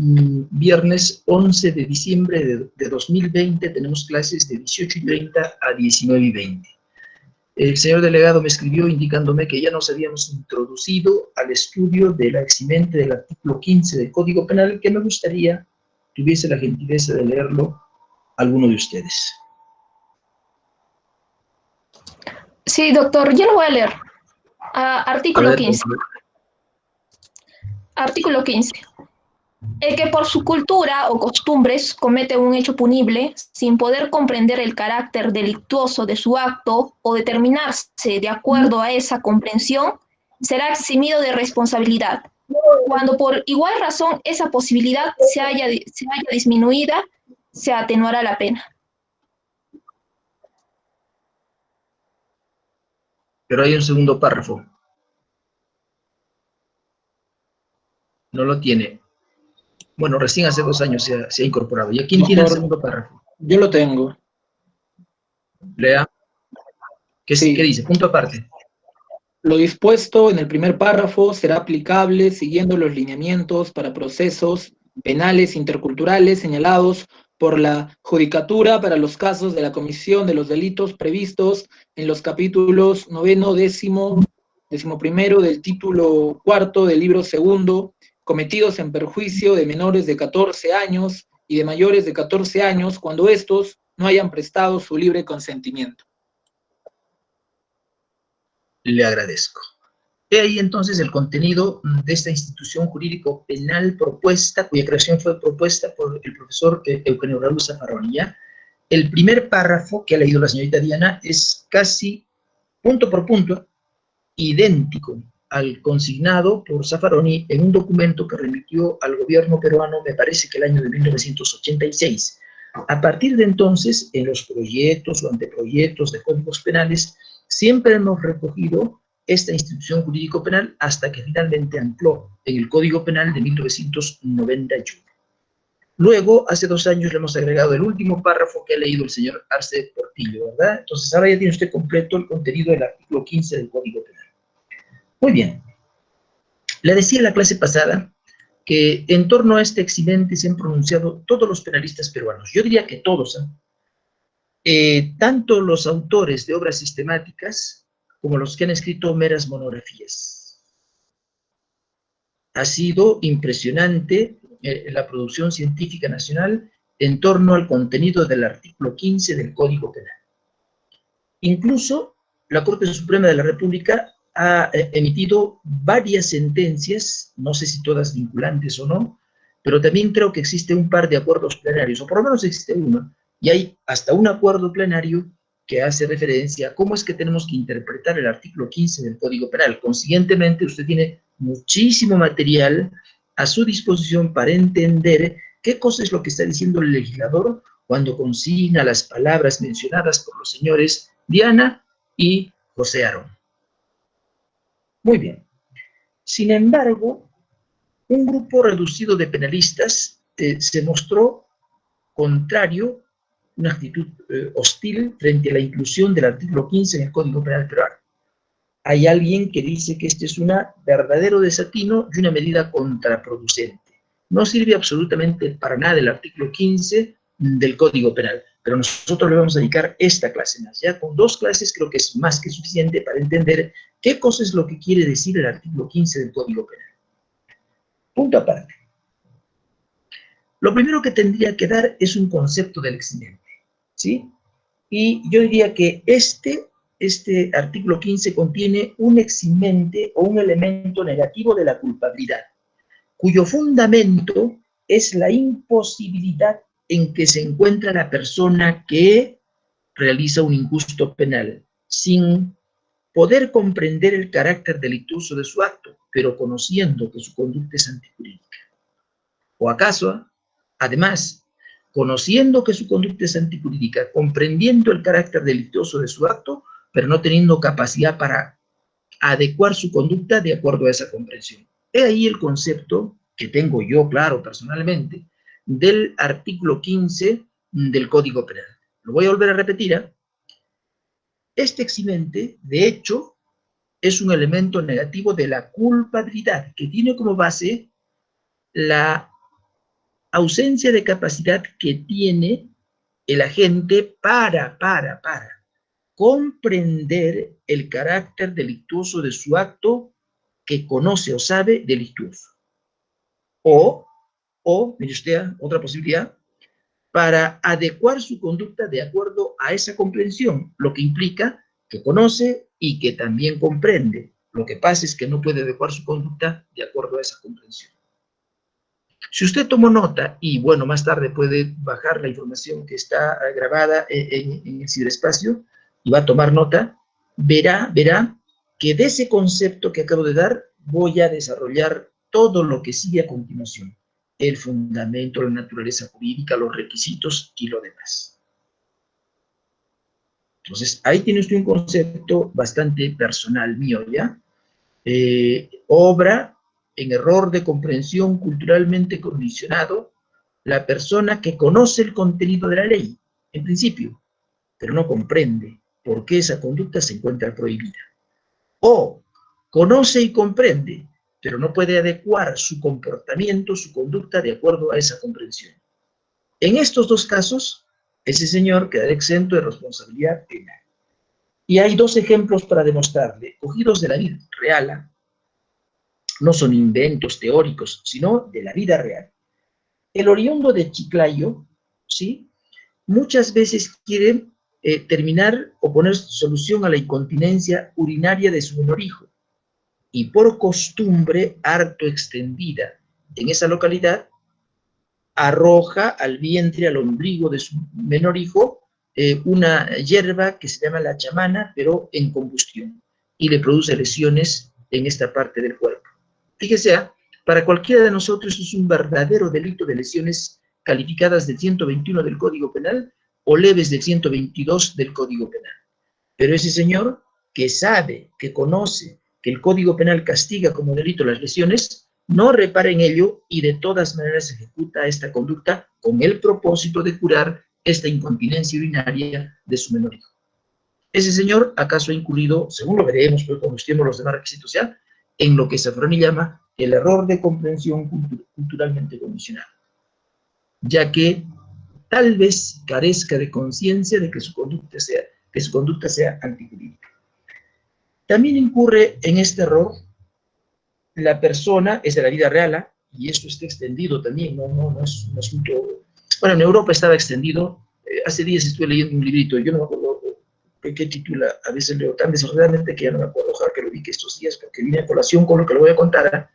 viernes 11 de diciembre de 2020, tenemos clases de 18:30 a 19:20. El señor delegado me escribió indicándome que ya nos habíamos introducido al estudio de la eximente del artículo 15 del Código Penal, que me gustaría tuviese la gentileza de leerlo alguno de ustedes. Sí, doctor, yo lo voy a leer. Artículo 15. Artículo 15. El que por su cultura o costumbres comete un hecho punible sin poder comprender el carácter delictuoso de su acto o determinarse de acuerdo a esa comprensión, será eximido de responsabilidad. Cuando por igual razón esa posibilidad se haya disminuida, se atenuará la pena. Pero hay un segundo párrafo. No lo tiene. Bueno, recién hace 2 años se ha incorporado. ¿Y a quién tiene el segundo párrafo? Yo lo tengo. Lea. ¿Qué dice? Punto aparte. Lo dispuesto en el primer párrafo será aplicable siguiendo los lineamientos para procesos penales interculturales señalados por la Judicatura para los casos de la comisión de los delitos previstos en los capítulos 9, 10, 11 del título 4 del libro 2, cometidos en perjuicio de menores de 14 años y de mayores de 14 años cuando estos no hayan prestado su libre consentimiento. Le agradezco. He ahí entonces el contenido de esta institución jurídico penal propuesta, cuya creación fue propuesta por el profesor Eugenio Raúl Zaffaroni. El primer párrafo que ha leído la señorita Diana es casi punto por punto idéntico al consignado por Zaffaroni en un documento que remitió al gobierno peruano, me parece que el año de 1986. A partir de entonces, en los proyectos o anteproyectos de códigos penales, siempre hemos recogido esta institución jurídico-penal hasta que finalmente ancló en el Código Penal de 1991. Luego, hace 2 años, le hemos agregado el último párrafo que ha leído el señor Arce Portillo, ¿verdad? Entonces, ahora ya tiene usted completo el contenido del artículo 15 del Código Penal. Muy bien. Le decía en la clase pasada que en torno a este eximente se han pronunciado todos los penalistas peruanos. Yo diría que todos, tanto los autores de obras sistemáticas como los que han escrito meras monografías. Ha sido impresionante la producción científica nacional en torno al contenido del artículo 15 del Código Penal. Incluso la Corte Suprema de la República ha emitido varias sentencias, no sé si todas vinculantes o no, pero también creo que existe un par de acuerdos plenarios, o por lo menos existe uno, y hay hasta un acuerdo plenario que hace referencia a cómo es que tenemos que interpretar el artículo 15 del Código Penal. Consiguientemente, usted tiene muchísimo material a su disposición para entender qué cosa es lo que está diciendo el legislador cuando consigna las palabras mencionadas por los señores Diana y José Aarón. Muy bien. Sin embargo, un grupo reducido de penalistas se mostró contrario, una actitud hostil frente a la inclusión del artículo 15 en el Código Penal peruano. Hay alguien que dice que este es un verdadero desatino y una medida contraproducente. No sirve absolutamente para nada el artículo 15 del Código Penal, pero nosotros le vamos a dedicar esta clase más. Ya con 2 clases creo que es más que suficiente para entender qué cosa es lo que quiere decir el artículo 15 del Código Penal. Punto aparte. Lo primero que tendría que dar es un concepto del eximente, ¿sí? Y yo diría que este artículo 15 contiene un eximente o un elemento negativo de la culpabilidad, cuyo fundamento es la imposibilidad en que se encuentra la persona que realiza un injusto penal, sin poder comprender el carácter delictuoso de su acto, pero conociendo que su conducta es antijurídica. ¿O acaso, además, conociendo que su conducta es antijurídica, comprendiendo el carácter delictuoso de su acto, pero no teniendo capacidad para adecuar su conducta de acuerdo a esa comprensión? He ahí el concepto que tengo yo claro personalmente del artículo 15 del Código Penal. Lo voy a volver a repetir. Este eximente, de hecho, es un elemento negativo de la culpabilidad que tiene como base la ausencia de capacidad que tiene el agente para comprender el carácter delictuoso de su acto que conoce o sabe delictuoso. Mire usted, otra posibilidad, para adecuar su conducta de acuerdo a esa comprensión, lo que implica que conoce y que también comprende. Lo que pasa es que no puede adecuar su conducta de acuerdo a esa comprensión. Si usted tomó nota, y bueno, más tarde puede bajar la información que está grabada en el ciberespacio, y va a tomar nota, verá que de ese concepto que acabo de dar, voy a desarrollar todo lo que sigue a continuación. El fundamento, la naturaleza jurídica, los requisitos y lo demás. Entonces, ahí tiene usted un concepto bastante personal mío, ¿ya? Obra en error de comprensión culturalmente condicionado la persona que conoce el contenido de la ley, en principio, pero no comprende por qué esa conducta se encuentra prohibida. O conoce y comprende, pero no puede adecuar su comportamiento, su conducta de acuerdo a esa comprensión. En estos dos casos, ese señor quedará exento de responsabilidad penal. Y hay dos ejemplos para demostrarle, cogidos de la vida real, no son inventos teóricos, sino de la vida real. El oriundo de Chiclayo, ¿sí?, muchas veces quiere terminar o poner solución a la incontinencia urinaria de su menor hijo, y por costumbre harto extendida en esa localidad, arroja al vientre, al ombligo de su menor hijo, una hierba que se llama la chamana, pero en combustión, y le produce lesiones en esta parte del cuerpo. Fíjese, para cualquiera de nosotros es un verdadero delito de lesiones calificadas del 121 del Código Penal o leves del 122 del Código Penal. Pero ese señor que sabe, que conoce que el Código Penal castiga como delito las lesiones, no repara en ello y de todas maneras ejecuta esta conducta con el propósito de curar esta incontinencia urinaria de su menor hijo. Ese señor acaso ha incurrido, según lo veremos, pero cuando estudiemos los demás requisitos ya, en lo que Zaffaroni llama el error de comprensión culturalmente condicionado, ya que tal vez carezca de conciencia de que su conducta sea antijurídica. También incurre en este error la persona, es de la vida real, y esto está extendido también, no es un asunto... Bueno, en Europa estaba extendido, hace días estuve leyendo un librito, yo no me acuerdo qué titula, a veces leo tan desordenadamente que ya no me acuerdo, ojalá que lo vi que estos días, porque viene a colación con lo que le voy a contar.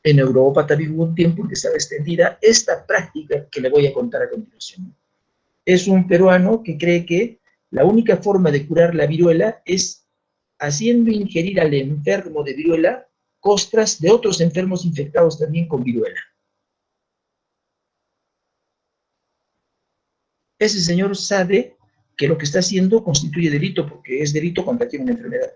En Europa también hubo un tiempo en que estaba extendida esta práctica que le voy a contar a continuación. Es un peruano que cree que la única forma de curar la viruela es haciendo ingerir al enfermo de viruela costras de otros enfermos infectados también con viruela. Ese señor sabe que lo que está haciendo constituye delito, porque es delito contagiar una enfermedad,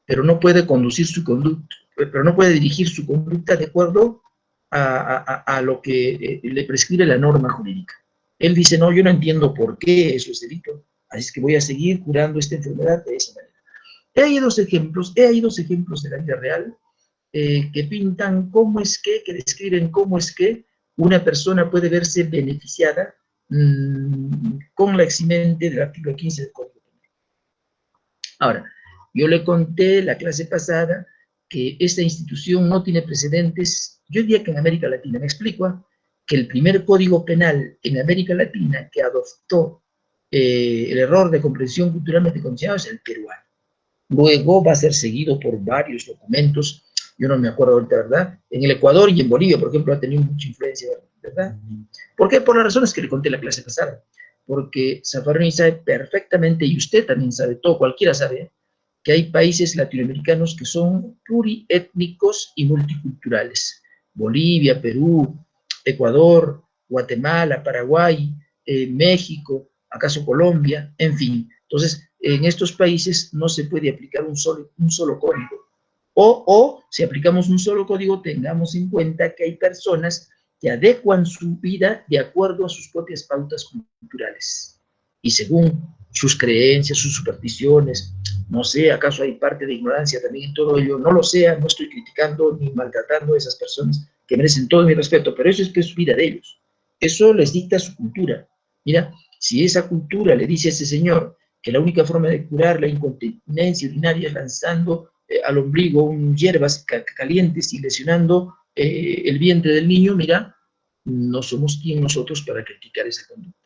pero no puede conducir su conducta, pero no puede dirigir su conducta de acuerdo a lo que le prescribe la norma jurídica. Él dice, no, yo no entiendo por qué eso es delito, así es que voy a seguir curando esta enfermedad de esa manera. He ahí dos ejemplos de la vida real que pintan cómo es que describen cómo es que una persona puede verse beneficiada con la eximente del artículo 15 del Código Penal. Ahora, yo le conté la clase pasada que esta institución no tiene precedentes, yo diría que en América Latina, me explico, que el primer Código Penal en América Latina que adoptó el error de comprensión culturalmente condicionado es el peruano. Luego va a ser seguido por varios documentos, yo no me acuerdo ahorita, ¿verdad? En el Ecuador y en Bolivia, por ejemplo, ha tenido mucha influencia, ¿verdad? ¿Por qué? Por las razones que le conté en la clase pasada. Porque Zaffaroni sabe perfectamente, y usted también sabe, todo, cualquiera sabe, que hay países latinoamericanos que son pluriétnicos y multiculturales. Bolivia, Perú, Ecuador, Guatemala, Paraguay, México, acaso Colombia, en fin. Entonces, en estos países no se puede aplicar un solo código. O si aplicamos un solo código, tengamos en cuenta que hay personas que adecuan su vida de acuerdo a sus propias pautas culturales. Y según sus creencias, sus supersticiones, no sé, acaso hay parte de ignorancia también en todo ello, no lo sé, no estoy criticando ni maltratando a esas personas que merecen todo mi respeto, pero eso es que es vida de ellos. Eso les dicta su cultura. Mira, si esa cultura le dice a ese señor que la única forma de curar la incontinencia urinaria es lanzando al ombligo hierbas calientes y lesionando el vientre del niño, mira, no somos quien nosotros para criticar esa conducta.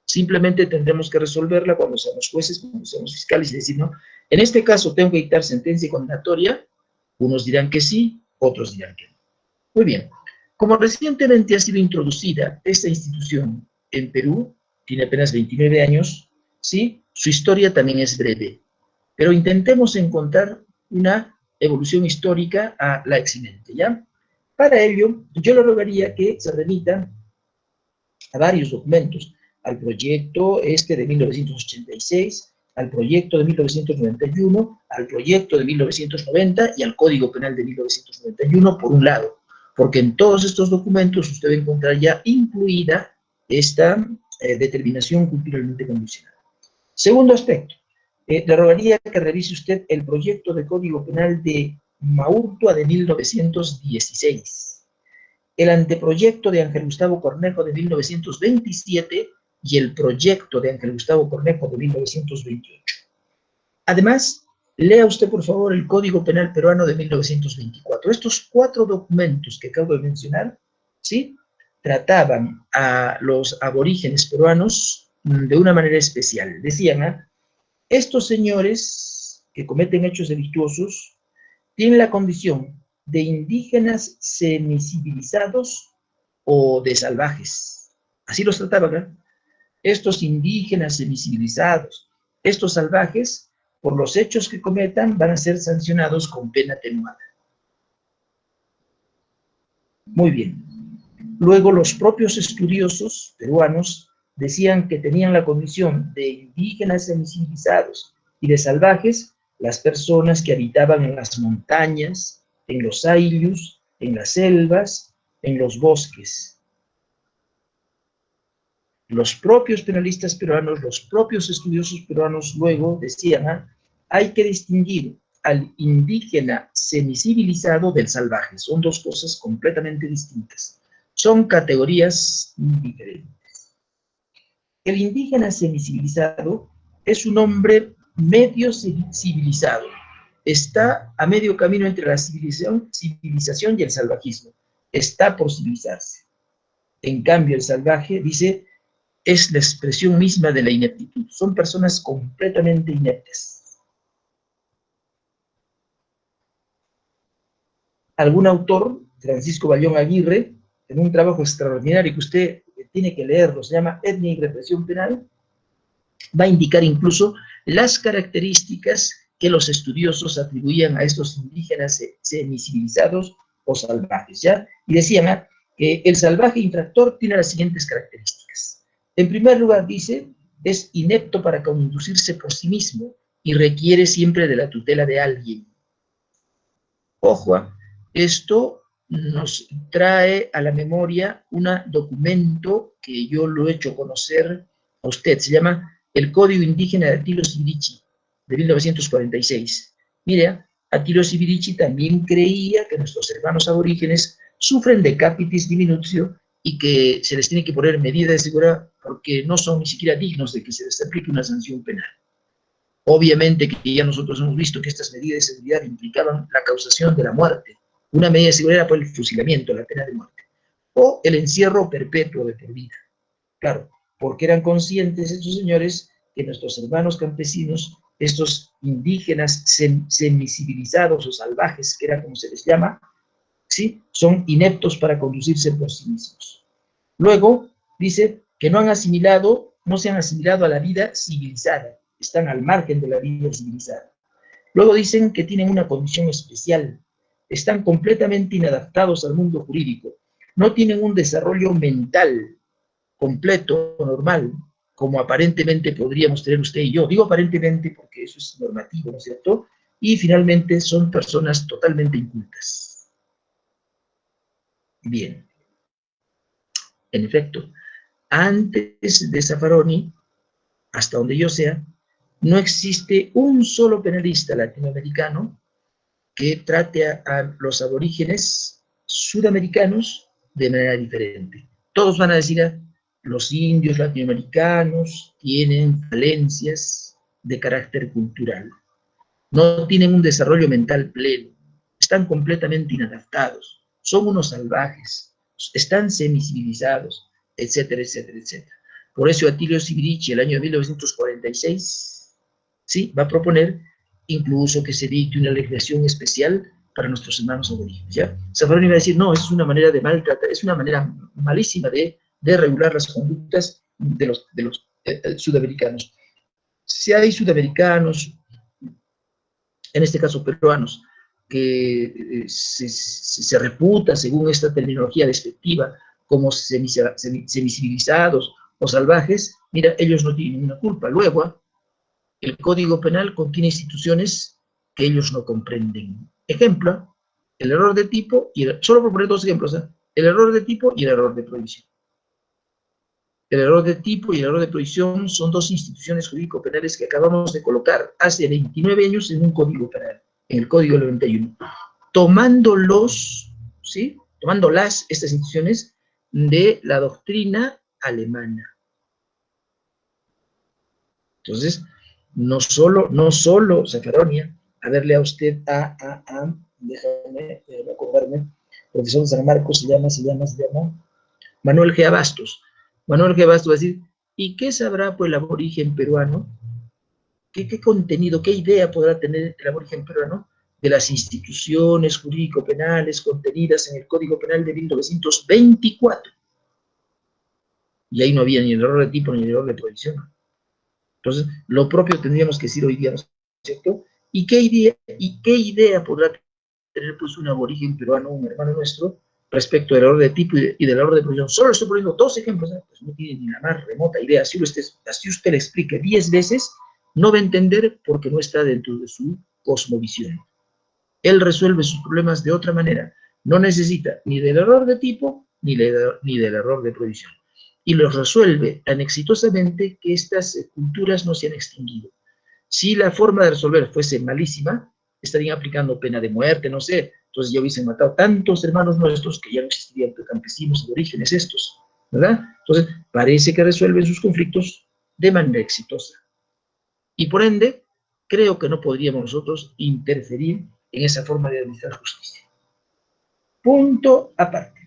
Simplemente tendremos que resolverla cuando seamos jueces, cuando seamos fiscales y decir, no, en este caso tengo que dictar sentencia condenatoria, unos dirán que sí, otros dirán que no. Muy bien, como recientemente ha sido introducida esta institución en Perú, tiene apenas 29 años, ¿sí? Su historia también es breve, pero intentemos encontrar una evolución histórica a la eximente, ¿ya? Para ello, yo le rogaría que se remita a varios documentos, al proyecto de 1986, al proyecto de 1991, al proyecto de 1990 y al Código Penal de 1991, por un lado, porque en todos estos documentos usted va a encontrar ya incluida esta determinación culturalmente condicionada. Segundo aspecto, le rogaría que revise usted el proyecto de Código Penal de Maurtua de 1916, el anteproyecto de Ángel Gustavo Cornejo de 1927 y el proyecto de Ángel Gustavo Cornejo de 1928. Además, lea usted, por favor, el Código Penal Peruano de 1924. Estos 4 documentos que acabo de mencionar, ¿sí?, trataban a los aborígenes peruanos de una manera especial. Decían, estos señores que cometen hechos delictuosos tienen la condición de indígenas semicivilizados o de salvajes. Así los trataban, ¿eh? Estos indígenas semicivilizados, estos salvajes, por los hechos que cometan, van a ser sancionados con pena atenuada. Muy bien. Luego, los propios estudiosos peruanos decían que tenían la condición de indígenas semicivilizados y de salvajes las personas que habitaban en las montañas, en los ayllus, en las selvas, en los bosques. Los propios penalistas peruanos, los propios estudiosos peruanos luego decían, hay que distinguir al indígena semicivilizado del salvaje. Son dos cosas completamente distintas. Son categorías diferentes. El indígena semicivilizado es un hombre medio civilizado. Está a medio camino entre la civilización y el salvajismo. Está por civilizarse. En cambio, el salvaje, dice, es la expresión misma de la ineptitud. Son personas completamente ineptas. Algún autor, Francisco Bayón Aguirre, en un trabajo extraordinario que usted tiene que leerlo, se llama Etnia y Represión Penal, va a indicar incluso las características que los estudiosos atribuían a estos indígenas semicivilizados o salvajes, ¿ya? Y decían que el salvaje infractor tiene las siguientes características. En primer lugar, dice, es inepto para conducirse por sí mismo y requiere siempre de la tutela de alguien. Ojo, esto nos trae a la memoria un documento que yo lo he hecho conocer a usted, se llama el Código Indígena de Atilo Sibirichi, de 1946. Mire, Atilo Sibirichi también creía que nuestros hermanos aborígenes sufren de capitis diminutio y que se les tiene que poner medida de seguridad porque no son ni siquiera dignos de que se les aplique una sanción penal. Obviamente que ya nosotros hemos visto que estas medidas de seguridad implicaban la causación de la muerte. Una medida de seguridad fue el fusilamiento, la pena de muerte, o el encierro perpetuo de por vida. Claro, porque eran conscientes estos señores que nuestros hermanos campesinos, estos indígenas semicivilizados o salvajes, que era como se les llama, ¿sí?, son ineptos para conducirse por sí mismos. Luego, dice que no se han asimilado a la vida civilizada, están al margen de la vida civilizada. Luego dicen que tienen una condición especial, están completamente inadaptados al mundo jurídico, no tienen un desarrollo mental completo, normal, como aparentemente podríamos tener usted y yo. Digo aparentemente porque eso es normativo, ¿no es cierto? Y finalmente son personas totalmente incultas. Bien. En efecto, antes de Zaffaroni, hasta donde yo sea, no existe un solo penalista latinoamericano que trate a los aborígenes sudamericanos de manera diferente. Todos van a decir, los indios latinoamericanos tienen falencias de carácter cultural, no tienen un desarrollo mental pleno, están completamente inadaptados, son unos salvajes, están semicivilizados, etcétera, etcétera, etcétera. Por eso Atilio Sibirici, el año 1946, ¿sí?, va a proponer incluso que se dicte una legislación especial para nuestros hermanos aborígenes, ¿ya? Zaffaroni va a decir, no, es una manera de maltratar, es una manera malísima de regular las conductas de los sudamericanos. Si hay sudamericanos, en este caso peruanos, que se reputa, según esta terminología despectiva, como semicivilizados o salvajes, mira, ellos no tienen ninguna culpa. Luego, el Código Penal contiene instituciones que ellos no comprenden. Ejemplo, el error de tipo, solo por poner dos ejemplos, el error de tipo y el error de prohibición. El error de tipo y el error de prohibición son dos instituciones jurídico-penales que acabamos de colocar hace 29 años en un Código Penal, en el Código 91, tomándolos, ¿sí?, tomándolas, estas instituciones, de la doctrina alemana. Entonces, no solo Zaffaroni, a verle a usted déjame acordarme, profesor de San Marcos, se llama Manuel G. Bastos. Manuel G. Bastos va a decir, ¿y qué sabrá pues el aborigen peruano? ¿Qué contenido, qué idea podrá tener el aborigen peruano de las instituciones jurídico-penales contenidas en el Código Penal de 1924? Y ahí no había ni el error de tipo ni el error de prohibición. Entonces, lo propio tendríamos que decir hoy día, ¿no es cierto? ¿Y qué idea podrá tener pues un aborigen peruano, un hermano nuestro, respecto del error de tipo y del error de prohibición? Solo estoy poniendo dos ejemplos, pues no tiene ni la más remota idea. Si usted le explique 10 veces, no va a entender porque no está dentro de su cosmovisión. Él resuelve sus problemas de otra manera. No necesita ni del error de tipo ni del error de prohibición. Y los resuelve tan exitosamente que estas culturas no se han extinguido. Si la forma de resolver fuese malísima, estarían aplicando pena de muerte, no sé, entonces ya hubiesen matado tantos hermanos nuestros que ya no existirían campesinos de orígenes estos, ¿verdad? Entonces, parece que resuelven sus conflictos de manera exitosa. Y por ende, creo que no podríamos nosotros interferir en esa forma de administrar justicia. Punto aparte.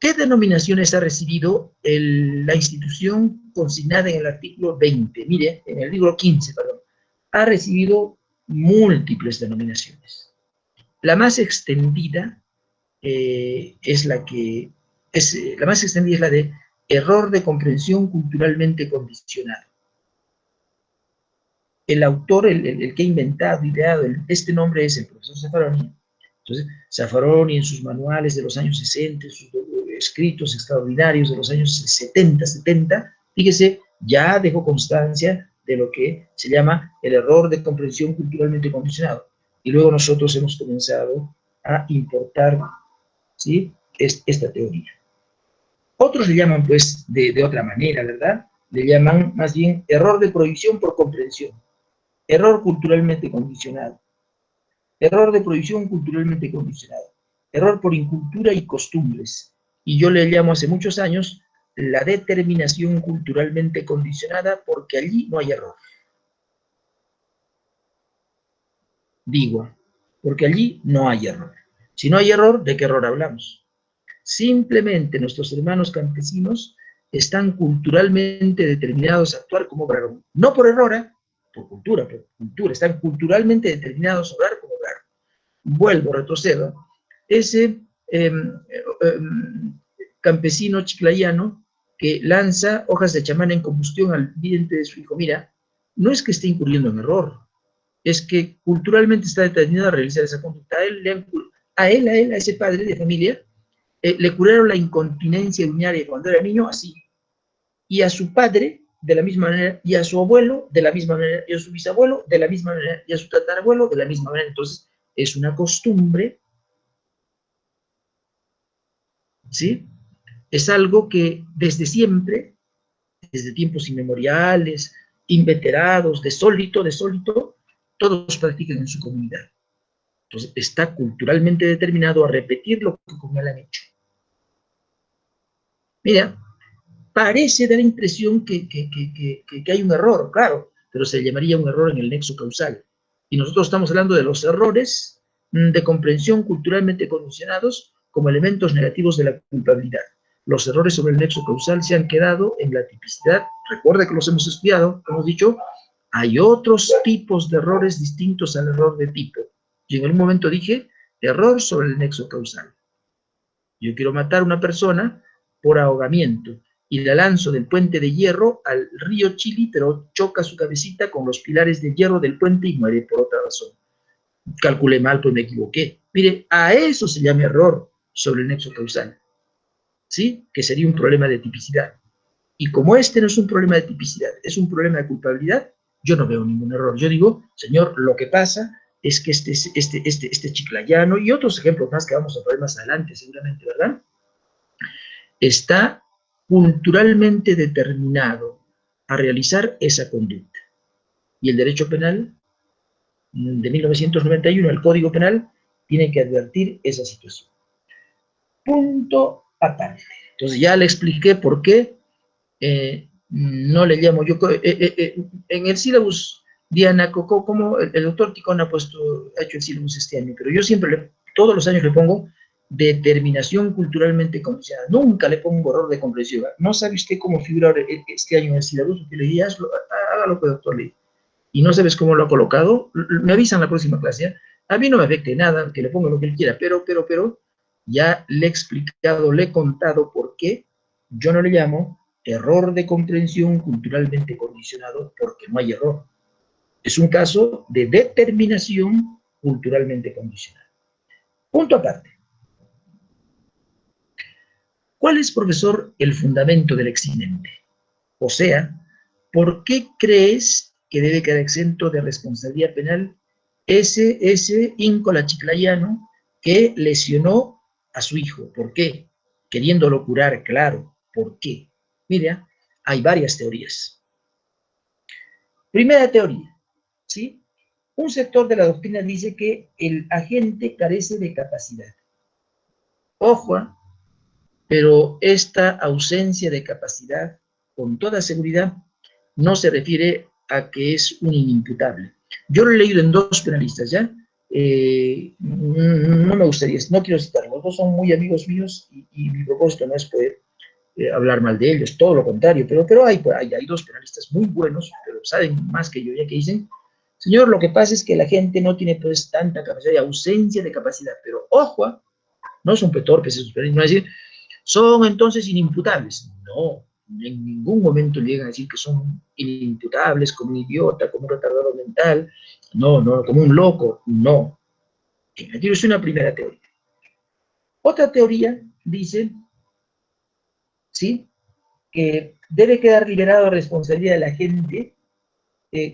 ¿Qué denominaciones ha recibido la institución consignada en el artículo 20? Mire, en el libro 15, perdón. Ha recibido múltiples denominaciones. La más extendida es la de error de comprensión culturalmente condicionado. El autor, el que ha inventado, ideado este nombre es el profesor Zaffaroni. Entonces, Zaffaroni en sus manuales de los años 60, sus escritos extraordinarios de los años 70, fíjese, ya dejó constancia de lo que se llama el error de comprensión culturalmente condicionado. Y luego nosotros hemos comenzado a importar, ¿sí?, esta teoría. Otros le llaman, pues, de otra manera, ¿verdad? Le llaman más bien error de prohibición por comprensión. Error culturalmente condicionado. Error de prohibición culturalmente condicionado. Error por incultura y costumbres. Y yo le llamo hace muchos años la determinación culturalmente condicionada porque allí no hay error. Digo, porque allí no hay error. Si no hay error, ¿de qué error hablamos? Simplemente nuestros hermanos campesinos están culturalmente determinados a actuar como obraron. No por error, por cultura, están culturalmente determinados a obrar como obraron. Vuelvo, retrocedo. Ese campesino chiclayano que lanza hojas de chamán en combustión al vientre de su hijo, mira, no es que esté incurriendo en error, es que culturalmente está determinado a realizar esa conducta. A ese padre de familia, le curaron la incontinencia urinaria cuando era niño así, y a su padre de la misma manera, y a su abuelo de la misma manera, y a su bisabuelo de la misma manera, y a su tatarabuelo de la misma manera. Entonces, es una costumbre, ¿sí? Es algo que desde siempre, desde tiempos inmemoriales, inveterados, de sólito, todos practican en su comunidad. Entonces, está culturalmente determinado a repetir lo que con él han hecho. Mira, parece dar la impresión que hay un error, claro, pero se llamaría un error en el nexo causal. Y nosotros estamos hablando de los errores de comprensión culturalmente condicionados como elementos negativos de la culpabilidad. Los errores sobre el nexo causal se han quedado en la tipicidad. Recuerda que los hemos estudiado, hemos dicho, hay otros tipos de errores distintos al error de tipo. Y en un momento dije, error sobre el nexo causal. Yo quiero matar a una persona por ahogamiento y la lanzo del puente de hierro al río Chili, pero choca su cabecita con los pilares de hierro del puente y muere por otra razón. Calculé mal, pues me equivoqué. Mire, a eso se llama error sobre el nexo causal, ¿sí? Que sería un problema de tipicidad. Y como este no es un problema de tipicidad, es un problema de culpabilidad, yo no veo ningún error. Yo digo, señor, lo que pasa es que este chiclayano y otros ejemplos más que vamos a ver más adelante seguramente, ¿verdad? Está culturalmente determinado a realizar esa conducta. Y el derecho penal de 1991, el Código Penal, tiene que advertir esa situación. Punto aparte. Entonces ya le expliqué por qué no le llamo yo, en el sílabus, Diana, como el doctor Ticón ha hecho el sílabus este año, pero yo siempre, todos los años le pongo determinación culturalmente condicionada, nunca le pongo error de comprensión. ¿No sabe usted cómo figurar este año en el sílabus? Usted le diría, hágalo, doctor, y no sabes cómo lo ha colocado, me avisan la próxima clase, ¿eh? A mí no me afecte nada, que le ponga lo que él quiera, pero, ya le he explicado, le he contado por qué yo no le llamo error de comprensión culturalmente condicionado, porque no hay error. Es un caso de determinación culturalmente condicionada. Punto aparte. ¿Cuál es, profesor, el fundamento del eximente? O sea, ¿por qué crees que debe quedar exento de responsabilidad penal ese íncola chiclayano que lesionó a su hijo? ¿Por qué? Queriéndolo curar, claro. ¿Por qué? Mira, hay varias teorías. Primera teoría, ¿sí? Un sector de la doctrina dice que el agente carece de capacidad. Ojo, pero esta ausencia de capacidad, con toda seguridad, no se refiere a que es un inimputable. Yo lo he leído en dos penalistas, ¿ya? No me gustaría, no quiero citarlos, los dos son muy amigos míos y mi propósito no es poder hablar mal de ellos, todo lo contrario, pero hay dos penalistas muy buenos, pero saben más que yo, ya que dicen, señor, lo que pasa es que la gente no tiene pues tanta capacidad, hay ausencia de capacidad, pero ojo, no son petorpes esos penalistas, no es decir, son entonces inimputables. No, en ningún momento llegan a decir que son inimputables, como un idiota, como un retardado mental, no, como un loco, no. Es una primera teoría. Otra teoría dice, ¿sí?, que debe quedar liberado de responsabilidad de la gente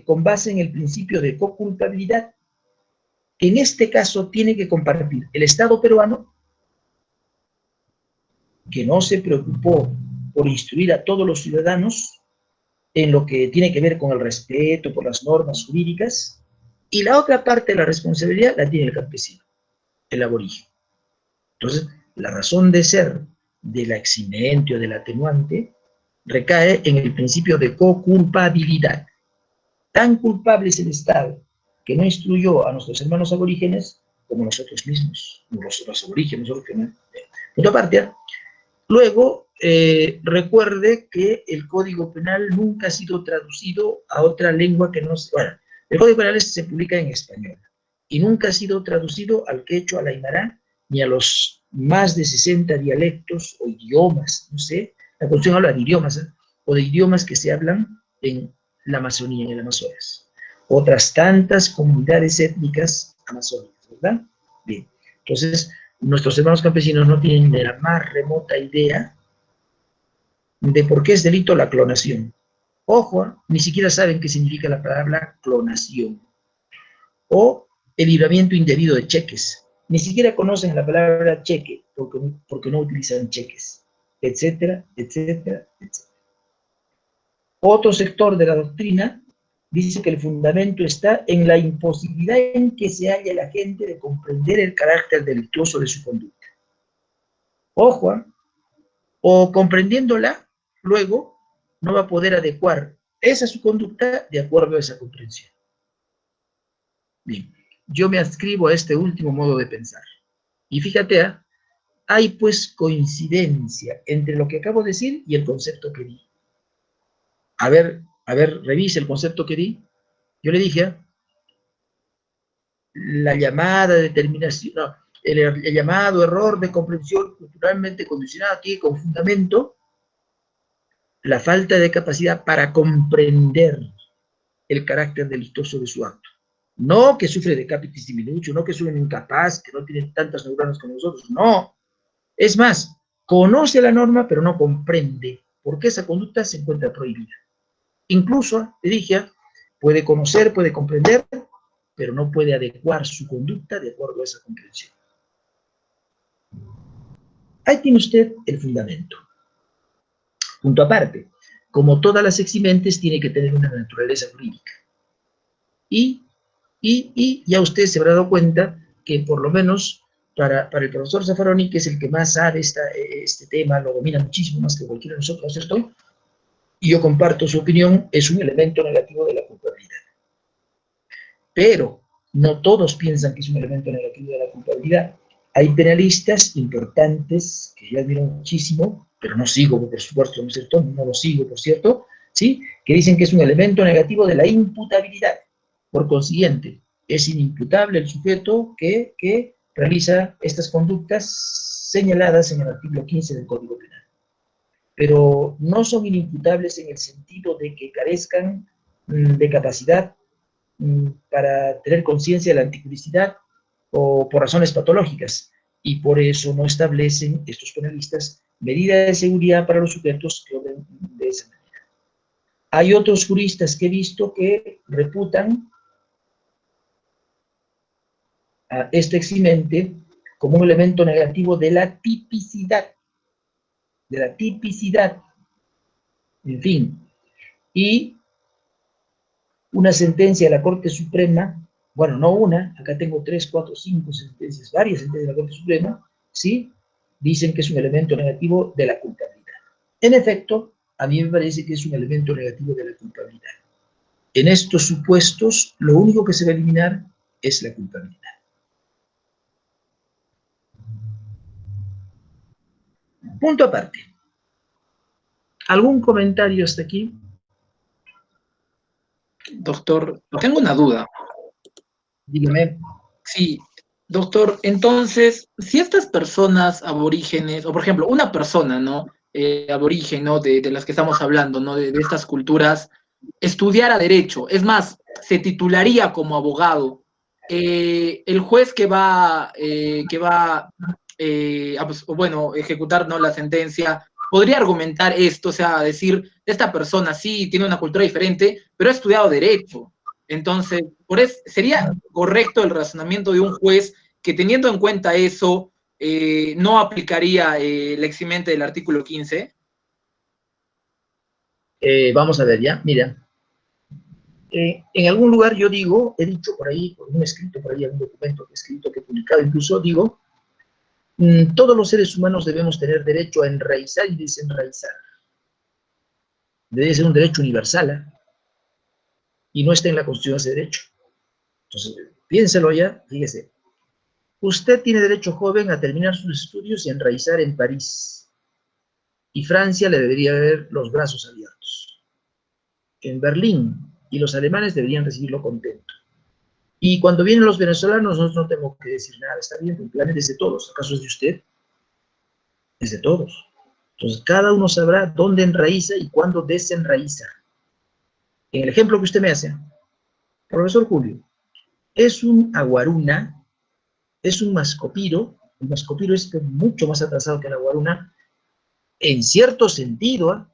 con base en el principio de coculpabilidad, que en este caso tiene que compartir el Estado peruano, que no se preocupó por instruir a todos los ciudadanos en lo que tiene que ver con el respeto por las normas jurídicas, y la otra parte de la responsabilidad la tiene el campesino, el aborigen. Entonces, la razón de ser de la eximente o del atenuante recae en el principio de coculpabilidad. Tan culpable es el Estado que no instruyó a nuestros hermanos aborígenes como nosotros mismos, los aborígenes, punto aparte. Luego, recuerde que el Código Penal nunca ha sido traducido a otra lengua que no sea... Bueno, el Código Penal se publica en español y nunca ha sido traducido al quechua, al aymara, ni a los más de 60 dialectos o idiomas, no sé, la Constitución habla de idiomas, o de idiomas que se hablan en la Amazonía, en el Amazonas. Otras tantas comunidades étnicas amazónicas, ¿verdad? Bien, entonces, nuestros hermanos campesinos no tienen ni la más remota idea de por qué es delito la clonación. Ojo, ni siquiera saben qué significa la palabra clonación. O el libramiento indebido de cheques. Ni siquiera conocen la palabra cheque porque no utilizan cheques, etcétera, etcétera, etcétera. Otro sector de la doctrina dice que el fundamento está en la imposibilidad en que se halla la gente de comprender el carácter delictuoso de su conducta. Ojo, ¿eh? O comprendiéndola, luego no va a poder adecuar esa su conducta de acuerdo a esa comprensión. Bien, yo me adscribo a este último modo de pensar. Y fíjate, ¿eh? Hay pues coincidencia entre lo que acabo de decir y el concepto que di. A ver, revise el concepto que di. Yo le dije, la llamada determinación, no, el llamado error de comprensión culturalmente condicionado aquí con fundamento, la falta de capacidad para comprender el carácter delictuoso de su acto. No que sufre de capitis diminucio, no que es un incapaz, que no tiene tantas neuronas como nosotros, no. Es más, conoce la norma, pero no comprende por qué esa conducta se encuentra prohibida. Incluso, te dije, puede conocer, puede comprender, pero no puede adecuar su conducta de acuerdo a esa comprensión. Ahí tiene usted el fundamento. Punto aparte, como todas las eximentes, tiene que tener una naturaleza jurídica. Y ya usted se habrá dado cuenta que por lo menos para el profesor Zaffaroni, que es el que más sabe este tema, lo domina muchísimo más que cualquiera de nosotros, ¿cierto? Y yo comparto su opinión, es un elemento negativo de la culpabilidad. Pero no todos piensan que es un elemento negativo de la culpabilidad. Hay penalistas importantes que yo admiro muchísimo, pero no sigo, por supuesto, ¿no es cierto? No lo sigo, por cierto, ¿sí? Que dicen que es un elemento negativo de la imputabilidad. Por consiguiente, es inimputable el sujeto que realiza estas conductas señaladas en el artículo 15 del Código Penal. Pero no son inimputables en el sentido de que carezcan de capacidad para tener conciencia de la antijudicidad o por razones patológicas, y por eso no establecen estos penalistas medidas de seguridad para los sujetos que obren de esa manera. Hay otros juristas que he visto que reputan a este eximente como un elemento negativo de la tipicidad, en fin, y una sentencia de la Corte Suprema, bueno, no una, acá tengo 3, 4, 5 sentencias, varias sentencias de la Corte Suprema, ¿sí? Dicen que es un elemento negativo de la culpabilidad. En efecto, a mí me parece que es un elemento negativo de la culpabilidad. En estos supuestos, lo único que se va a eliminar es la culpabilidad. Punto aparte. ¿Algún comentario hasta aquí? Doctor, tengo una duda. Dígame. Sí, doctor, entonces, si estas personas aborígenes, o por ejemplo, una persona, ¿no? Aborigen, ¿no? De las que estamos hablando, ¿no? De estas culturas, estudiara Derecho, es más, se titularía como abogado, el juez que va bueno, ejecutar, ¿no? La sentencia, podría argumentar esto, o sea, decir, esta persona sí tiene una cultura diferente, pero ha estudiado Derecho. Entonces, sería correcto el razonamiento de un juez que, teniendo en cuenta eso, no aplicaría el eximente del artículo 15. Vamos a ver ya, mira. En algún lugar yo digo, he dicho por ahí, por un escrito, por ahí algún documento que he escrito, que he publicado, incluso digo, todos los seres humanos debemos tener derecho a enraizar y desenraizar. Debe ser un derecho universal, ¿eh? Y no está en la Constitución ese derecho. Entonces, piénselo ya, fíjese. Usted tiene derecho, joven, a terminar sus estudios y enraizar en París. Y Francia le debería ver los brazos abiertos. En Berlín, y los alemanes deberían recibirlo contento. Y cuando vienen los venezolanos, nosotros no tenemos que decir nada, está bien, el plan es de todos. ¿Acaso es de usted? Es de todos. Entonces, cada uno sabrá dónde enraiza y cuándo desenraiza. En el ejemplo que usted me hace, profesor Julio, es un aguaruna, es un mascopiro, el mascopiro es mucho más atrasado que la aguaruna, en cierto sentido,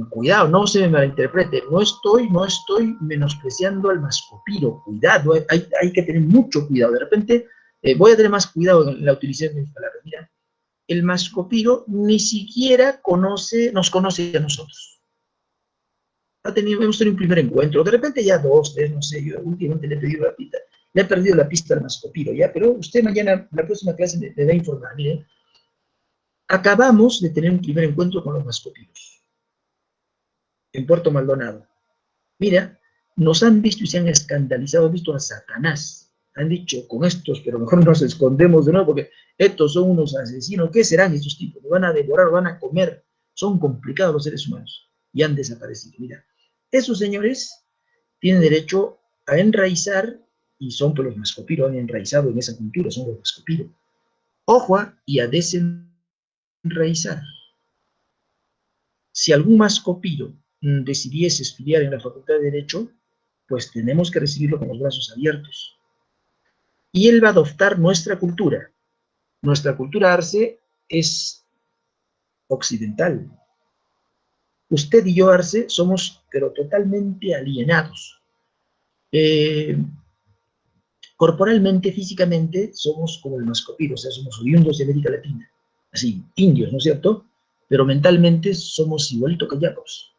cuidado, no se me malinterprete, no estoy menospreciando al mascopiro, cuidado, hay que tener mucho cuidado, de repente voy a tener más cuidado en la utilización de mis palabras. Mira, el mascopiro ni siquiera nos conoce a nosotros. hemos tenido un primer encuentro, de repente ya dos, tres, no sé, yo últimamente le he pedido la pista, le he perdido la pista al mascopiro, ya, pero usted mañana, la próxima clase me va a informar, miren, acabamos de tener un primer encuentro con los mascopiros, en Puerto Maldonado. Mira, nos han visto y se han escandalizado, han visto a Satanás, han dicho con estos, pero mejor nos escondemos de nuevo, porque estos son unos asesinos, ¿qué serán estos tipos? Nos van a devorar, van a comer, son complicados los seres humanos, y han desaparecido, mira. Esos señores tienen derecho a enraizar, y son pues los mascopiros, han enraizado en esa cultura, son los mascopiros. Ojo, y a desenraizar. Si algún mascopiro decidiese estudiar en la Facultad de Derecho, pues tenemos que recibirlo con los brazos abiertos. Y él va a adoptar nuestra cultura. Nuestra cultura Arce es occidental. Usted y yo, Arce, somos pero totalmente alienados. Corporalmente, físicamente, somos como el mascopiro, o sea, somos oriundos de América Latina. Así, indios, ¿no es cierto? Pero mentalmente somos igualito que Jacobs.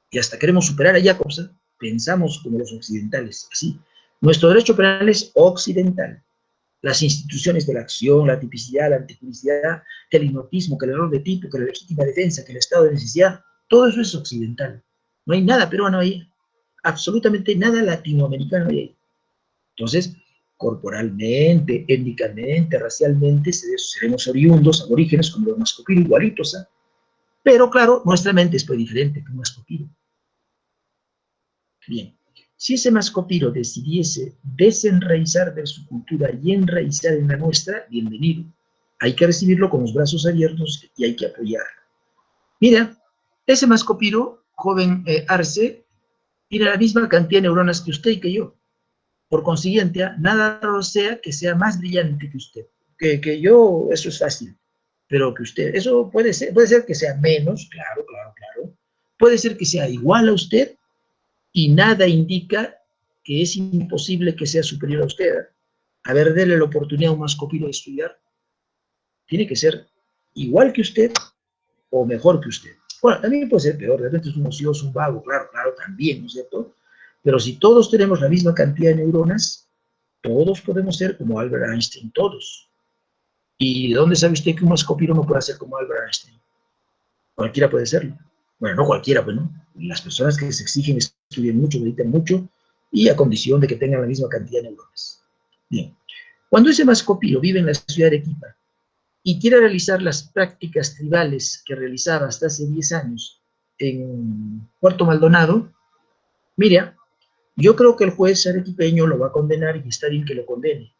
Y hasta queremos superar a Jacobs, ¿eh? Pensamos como los occidentales, así. Nuestro derecho penal es occidental. Las instituciones de la acción, la tipicidad, la antijuricidad, que el hipnotismo, que el error de tipo, que la legítima defensa, que el estado de necesidad, todo eso es occidental. No hay nada peruano ahí, absolutamente nada latinoamericano ahí. Entonces, corporalmente, étnicamente, racialmente, seremos oriundos, aborígenes, como los mascopiros, igualitos, ¿eh? Pero claro, nuestra mente es muy diferente que un mascopiro. Bien, si ese mascopiro decidiese desenraizar de su cultura y enraizar en la nuestra, bienvenido. Hay que recibirlo con los brazos abiertos y hay que apoyarlo. Mira, ese mascopiro, joven Arce, tiene la misma cantidad de neuronas que usted y que yo. Por consiguiente, nada raro sea que sea más brillante que usted. Que yo, eso es fácil. Pero que usted, eso puede ser que sea menos, claro. Puede ser que sea igual a usted, y nada indica que es imposible que sea superior a usted. A ver, déle la oportunidad a un mascopiro de estudiar. Tiene que ser igual que usted o mejor que usted. Bueno, también puede ser peor, de repente es un ocioso, un vago, claro, también, ¿no es cierto? Pero si todos tenemos la misma cantidad de neuronas, todos podemos ser como Albert Einstein, todos. ¿Y de dónde sabe usted que un mascopiro no puede ser como Albert Einstein? Cualquiera puede serlo. Bueno, no cualquiera, pues no. Las personas que se exigen estudian mucho, meditan mucho, y a condición de que tengan la misma cantidad de neuronas. Bien. Cuando ese mascopiro vive en la ciudad de Arequipa y quiere realizar las prácticas tribales que realizaba hasta hace 10 años en Puerto Maldonado, mira, yo creo que el juez arequipeño lo va a condenar y está bien que lo condene.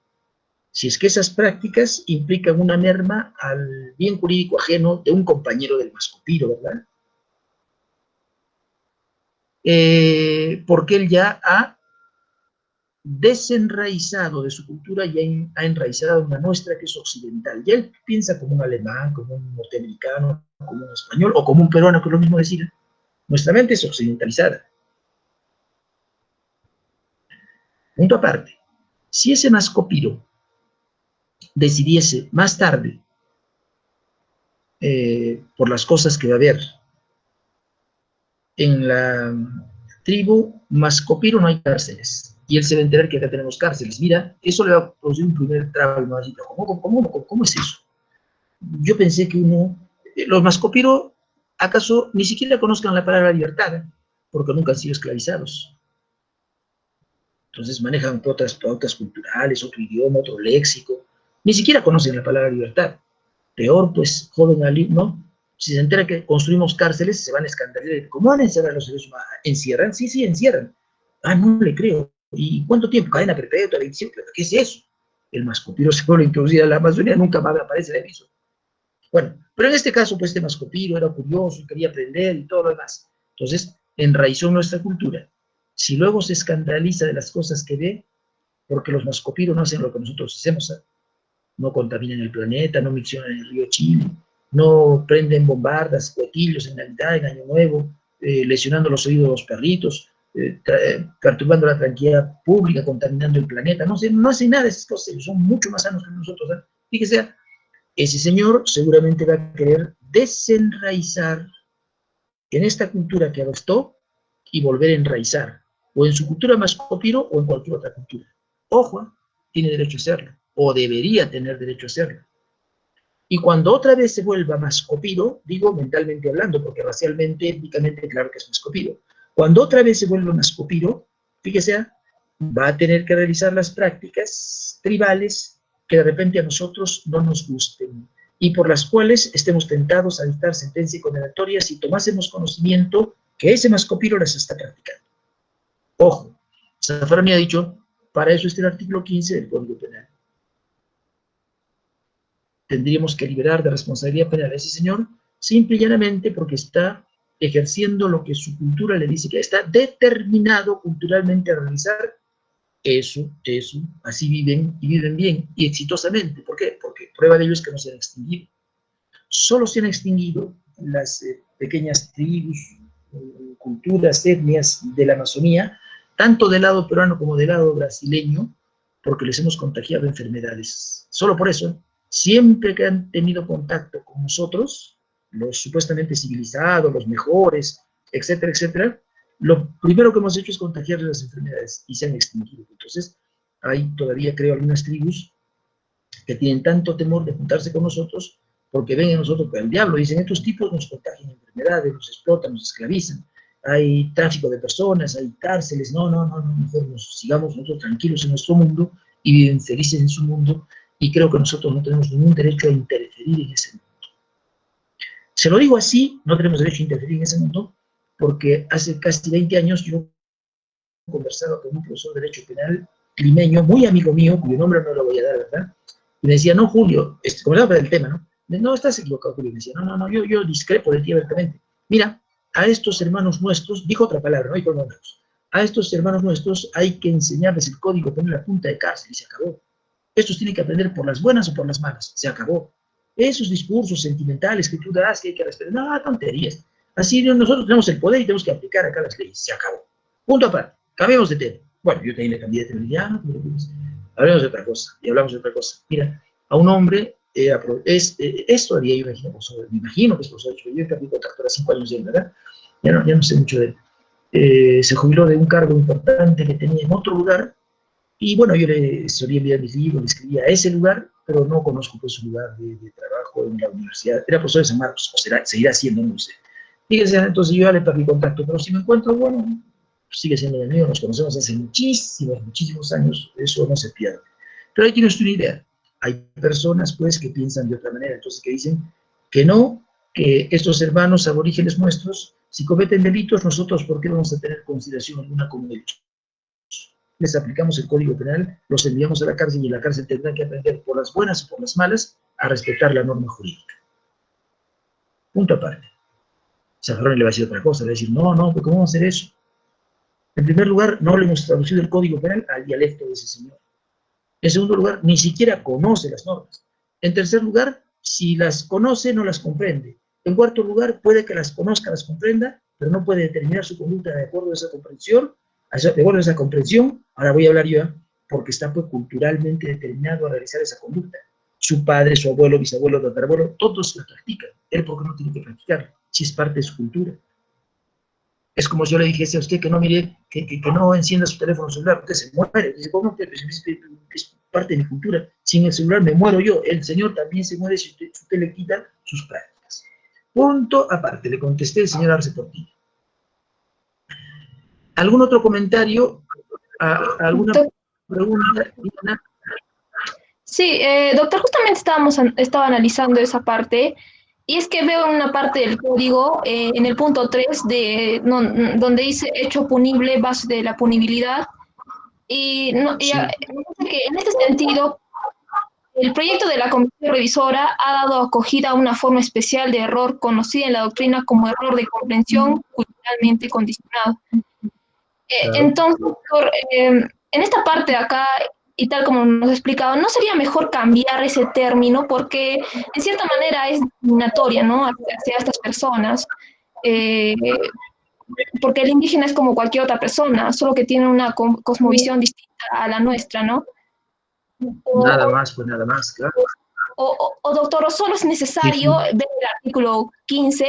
Si es que esas prácticas implican una merma al bien jurídico ajeno de un compañero del mascopiro, ¿verdad? Porque él ya ha desenraizado de su cultura y ha enraizado una nuestra que es occidental. Y él piensa como un alemán, como un norteamericano, como un español o como un peruano, que es lo mismo decir. Nuestra mente es occidentalizada. Punto aparte. Si ese mascopiro decidiese más tarde, por las cosas que va a haber en la tribu mascopiro, no hay cárceles. Y él se va a enterar que acá tenemos cárceles. Mira, eso le va a producir un primer trauma. ¿Cómo es eso? Yo pensé que los mascopiro, ¿acaso ni siquiera conozcan la palabra libertad? Porque nunca han sido esclavizados. Entonces manejan otras pautas culturales, otro idioma, otro léxico. Ni siquiera conocen la palabra libertad. Peor, pues, joven Ali, ¿no? Si se entera que construimos cárceles, se van a escandalizar. ¿Cómo van a encerrar a los seres humanos? ¿Encierran? Sí, encierran. Ah, no le creo. ¿Y cuánto tiempo? ¿Cadena perpetua? ¿27? ¿Qué es eso? El mascopiro se vuelve a introducir a la Amazonía, nunca más aparece el aviso. Bueno, pero en este caso, pues, este mascopiro era curioso, quería aprender y todo lo demás. Entonces, enraizó nuestra cultura. Si luego se escandaliza de las cosas que ve, porque los mascopiros no hacen lo que nosotros hacemos, ¿eh? No contaminan el planeta, no miccionan el río Chile, no prenden bombardas, cuetillos en Navidad, en Año Nuevo, lesionando los oídos de los perritos, perturbando la tranquilidad pública, contaminando el planeta, no hacen nada de esas cosas, son mucho más sanos que nosotros, ¿eh? Fíjese, ese señor seguramente va a querer desenraizar en esta cultura que adoptó y volver a enraizar, o en su cultura mascopiro o en cualquier otra cultura. Ojo, tiene derecho a hacerlo, o debería tener derecho a hacerlo. Y cuando otra vez se vuelva mascopiro, digo mentalmente hablando, porque racialmente, étnicamente, claro que es mascopiro. Cuando otra vez se vuelva mascopiro, fíjese, va a tener que realizar las prácticas tribales que de repente a nosotros no nos gusten y por las cuales estemos tentados a dictar sentencia condenatoria si tomásemos conocimiento que ese mascopiro las está practicando. Ojo, Zaffaroni ha dicho, para eso está el artículo 15 del Código Penal. Tendríamos que liberar de responsabilidad penal a ese señor simple y llanamente porque está ejerciendo lo que su cultura le dice que está determinado culturalmente a realizar. Eso, así viven y viven bien y exitosamente. ¿Por qué? Porque prueba de ello es que no se han extinguido. Solo se han extinguido las pequeñas tribus, culturas, etnias de la Amazonía, tanto del lado peruano como del lado brasileño, porque les hemos contagiado enfermedades. Solo por eso, siempre que han tenido contacto con nosotros, los supuestamente civilizados, los mejores, etcétera, etcétera, lo primero que hemos hecho es contagiarles las enfermedades y se han extinguido. Entonces, hay todavía, creo, algunas tribus que tienen tanto temor de juntarse con nosotros porque ven en nosotros el diablo. Dicen, estos tipos nos contagian enfermedades, nos explotan, nos esclavizan. Hay tráfico de personas, hay cárceles. No, mejor sigamos nosotros tranquilos en nuestro mundo y viven felices en su mundo. Y creo que nosotros no tenemos ningún derecho a interferir en ese mundo. Se lo digo así, no tenemos derecho a interferir en ese mundo, porque hace casi 20 años yo conversaba con un profesor de Derecho Penal limeño, muy amigo mío, cuyo nombre no lo voy a dar, ¿verdad? Y me decía, no, Julio, conversaba del tema, ¿no? No, estás equivocado, Julio. Me decía, no, yo discrepo de ti abiertamente. Mira, a estos hermanos nuestros, dijo otra palabra, no hay problemas, a estos hermanos nuestros hay que enseñarles el código penal a punta de cárcel y se acabó. Estos tienen que aprender por las buenas o por las malas, se acabó. Esos discursos sentimentales que tú das, que hay que respetar, no, tonterías. Así nosotros tenemos el poder y tenemos que aplicar acá las leyes, se acabó. Punto aparte, cambiemos de tema. Bueno, yo también le cambié de tema, ya, no te preocupes. Hablemos de otra cosa, y hablamos de otra cosa. Mira, a un hombre, es todavía, yo me imagino que es profesor, yo perdí contacto hace 5 años de él, ¿verdad? Ya no sé mucho de él. Se jubiló de un cargo importante que tenía en otro lugar, y bueno, yo le solía enviar mis libros, le escribía a ese lugar, pero no conozco pues su lugar de trabajo en la universidad. Era profesor de San Marcos, o seguirá siendo, no sé. Fíjense, entonces yo ya le perdí contacto, pero si me encuentro, bueno, sigue siendo mi amigo, nos conocemos hace muchísimos años, eso no se pierde. Pero ahí tienes una idea. Hay personas, pues, que piensan de otra manera, entonces que dicen que no, que estos hermanos aborígenes nuestros, si cometen delitos, nosotros, ¿por qué vamos a tener consideración alguna como ellos? Les aplicamos el Código Penal, los enviamos a la cárcel y en la cárcel tendrán que aprender por las buenas o por las malas a respetar la norma jurídica. Punto aparte. Zaffaroni le va a decir otra cosa, le va a decir, no, ¿cómo vamos a hacer eso? En primer lugar, no le hemos traducido el Código Penal al dialecto de ese señor. En segundo lugar, ni siquiera conoce las normas. En tercer lugar, si las conoce, no las comprende. En cuarto lugar, puede que las conozca, las comprenda, pero no puede determinar su conducta de acuerdo a esa comprensión. De acuerdo a esa comprensión, ahora voy a hablar yo, porque está pues, culturalmente determinado a realizar esa conducta. Su padre, su abuelo, bisabuelo, tatarabuelo, todos la practican. Él, ¿por qué no tiene que practicarla? Si es parte de su cultura. Es como si yo le dijese a usted que no mire, que no encienda su teléfono celular, usted se muere. Dice, ¿cómo? Es parte de mi cultura. Sin el celular me muero yo. El Señor también se muere si usted le quita sus prácticas. Punto aparte, le contesté el señor Arce Portillo. ¿Algún otro comentario? ¿Alguna pregunta? Sí, doctor, justamente estaba analizando esa parte, y es que veo una parte del código, en el punto 3, donde dice hecho punible, base de la punibilidad, y, no, y Sí. me parece que en este sentido, el proyecto de la Comisión Revisora ha dado acogida a una forma especial de error conocida en la doctrina como error de comprensión culturalmente condicionado. Claro. Entonces, doctor, en esta parte de acá, y tal como nos ha explicado, ¿no sería mejor cambiar ese término? Porque en cierta manera es discriminatoria, ¿no? Hacia estas personas. Eh, porque el indígena es como cualquier otra persona, solo que tiene una cosmovisión distinta a la nuestra, ¿no? Nada más, pues nada más, claro. O doctor, o solo es necesario ver el artículo 15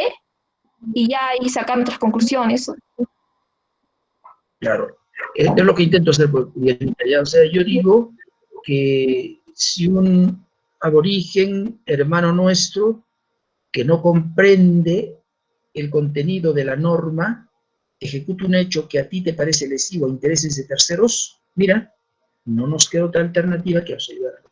y ya ahí sacar nuestras conclusiones. Claro, es lo que intento hacer, pues, ya. O sea, yo digo que si un aborigen, hermano nuestro, que no comprende el contenido de la norma, ejecuta un hecho que a ti te parece lesivo a intereses de terceros, mira, no nos queda otra alternativa que absolverlo.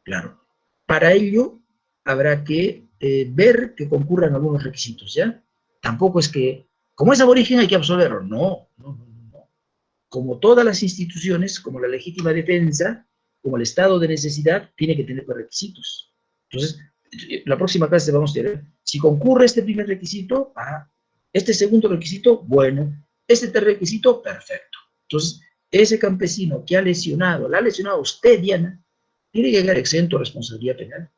Claro. Para ello, habrá que ver que concurran algunos requisitos, ¿ya? Tampoco es que, como es aborigen, hay que absolverlo. No, no, no, no. Como todas las instituciones, como la legítima defensa, como el estado de necesidad, tiene que tener requisitos. Entonces, la próxima clase vamos a tener, si concurre este primer requisito, este segundo requisito, bueno, este tercer requisito, perfecto. Entonces, ese campesino que ha lesionado, la ha lesionado a usted, Diana, tiene que quedar exento de responsabilidad penal.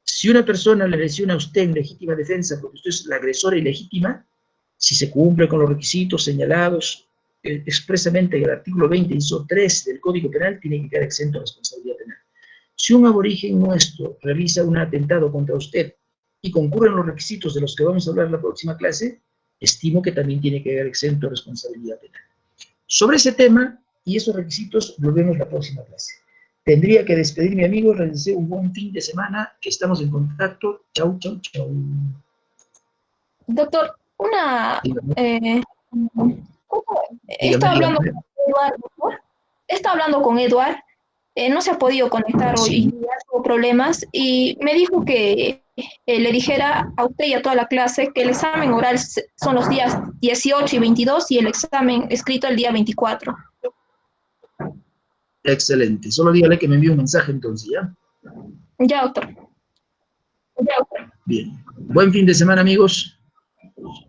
Si una persona le lesiona a usted en legítima defensa porque usted es la agresora ilegítima, si se cumple con los requisitos señalados expresamente en el artículo 20, inciso 3 del Código Penal, tiene que quedar exento de responsabilidad penal. Si un aborigen nuestro realiza un atentado contra usted y concurren los requisitos de los que vamos a hablar en la próxima clase, estimo que también tiene que quedar exento de responsabilidad penal. Sobre ese tema y esos requisitos volvemos la próxima clase. Tendría que despedirme, amigos. Les deseo un buen fin de semana, que estamos en contacto. Chau, chau, chau. Doctor, una... Dígame, estaba hablando dígame. con Eduard, estaba hablando con Eduard, no se ha podido conectar hoy, Sí, tuvo problemas, y me dijo que le dijera a usted y a toda la clase que el examen oral son los días 18 y 22 y el examen escrito el día 24. excelente. Solo dígale que me envíe un mensaje entonces, ¿ya? Ya, doctor. Bien. Buen fin de semana, amigos.